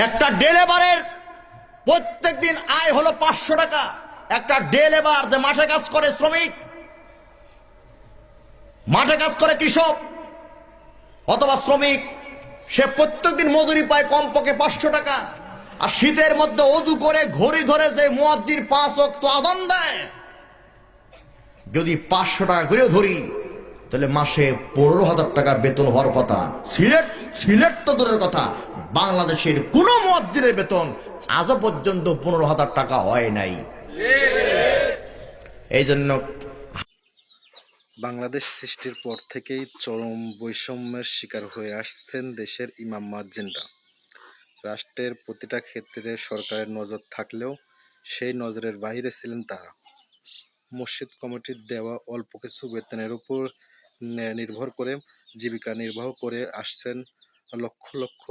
একটা ডে লেবারের প্রত্যেক দিন আয় হলো 500 টাকা। একটা ডে লেবার, যে মাঠে কাজ করে, শ্রমিক, মাঠে কাজ করে কৃষক অথবা শ্রমিক, সে প্রত্যেক দিন মজুরি পায় কমপক্ষে 500 টাকা। আর শীতের মধ্যে অজু করে ঘড়ি ধরে যে মুয়াজ্জিন 5 ওয়াক্ত আযান দেয়, যদি 500 টাকা করে ধরি, তাহলে মাসে 15,000 টাকা বেতন হওয়ার কথা। সিলেট তো দূরের কথা, বাংলাদেশের কোন মুয়াজ্জিনের বেতন আজও পর্যন্ত 15,000 টাকা হয় নাই। এই জন্য বাংলাদেশ সৃষ্টির পর থেকেই চরম বৈষম্যের শিকার হয়ে আসছেন দেশের ইমাম মুয়াজ্জিনরা। রাষ্ট্রের প্রতিটা ক্ষেত্রে সরকারের নজর থাকলেও সেই নজরের বাইরে ছিলেন তারা। মসজিদ কমিটির দেওয়া অল্প কিছু বেতনের উপর নির্ভর করে জীবিকা নির্বাহ করে আসছেন লক্ষ লক্ষ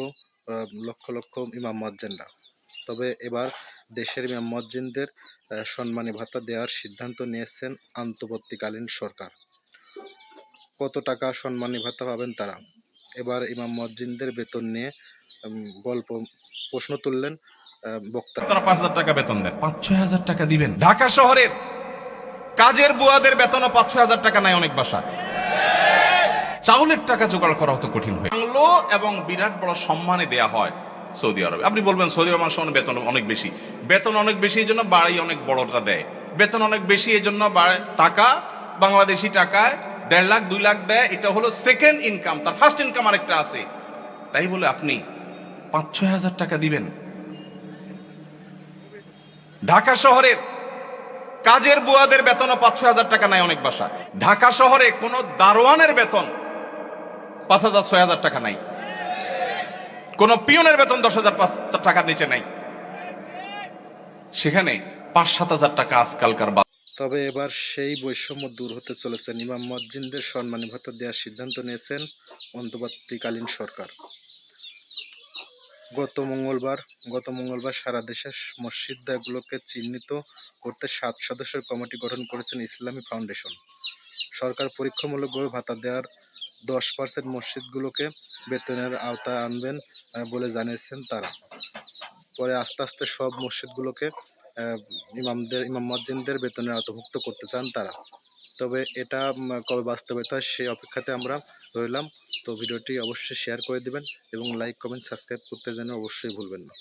লক্ষ লক্ষ ইমাম মুয়াজ্জিনরা। তবে এবার দেশের ইমাম মুয়াজ্জিনদের সম্মানী ভাতা দেওয়ার সিদ্ধান্ত নিয়েছেন অন্তর্বর্তীকালীন সরকার। কত টাকা সম্মানী ভাতা পাবেন তারা? এবার ইমাম মুয়াজ্জিনদের বেতন নিয়ে প্রশ্ন তুললেন বক্তা। তারা 5,000 টাকা বেতন দেন, 5-6 হাজার টাকা দিবেন। ঢাকা শহরের কাজের বুয়াদের বেতনও 5-6 হাজার টাকা নাই অনেক বাসা। চাউলের টাকা জোগাড় করা হতো কঠিন হয়ে বাংলো, এবং বিরাট বড় সম্মানে দেয়া হয় সৌদি আরবে। আপনি বলবেন সৌদি আরব মানুষের বেতন অনেক বেশি। বেতন অনেক বেশি এই জন্য বাড়ি অনেক বড়টা দেয়। বেতন অনেক বেশি এই জন্য টাকা, বাংলাদেশি টাকায় 1.5 লাখ 2 লাখ দেয়। এটা হলো সেকেন্ড ইনকাম, তার ফার্স্ট ইনকাম আরেকটা আছে। তাই বলে আপনি 5-6 হাজার টাকা দিবেন? ঢাকা শহরের কাজের বুয়াদের বেতনও 5-6 হাজার টাকা নাই অনেক বাসা। ঢাকা শহরে কোন দারোয়ানের বেতন 5,000-6,000 টাকা নাই। কোন পিয়নের বেতন 10,000 টাকার নিচে নাই। সেখানে 5-7 হাজার টাকা আজকালকার। তবে এবার সেই বৈষম্য দূর হতে চলেছে। ইমাম মুয়াজ্জিনদের সম্মানী ভাতা দেওয়ার সিদ্ধান্ত নিয়েছেন অন্তর্বর্তীকালীন সরকার। গত মঙ্গলবার সারা দেশের মসজিদগুলোকে চিহ্নিত করতে 7 সদস্যের কমিটি গঠন করেছেন ইসলামী ফাউন্ডেশন। সরকার পরীক্ষামূলকভাবে ভাতা দেওয়ার 10% মসজিদগুলোকে বেতনের আওতায় আনবেন বলে জানিয়েছেন তারা। পরে আস্তে আস্তে সব মসজিদগুলোকে ইমাম মুয়াজ্জিনদের বেতনের আওতাভুক্ত করতে চান তারা। তবে এটা কবে বাস্তবায়িত হয় সেই অপেক্ষাতে আমরা রইলাম। তো ভিডিওটি অবশ্যই শেয়ার করে দিবেন এবং লাইক, কমেন্ট, সাবস্ক্রাইব করতে যেন অবশ্যই ভুলবেন না।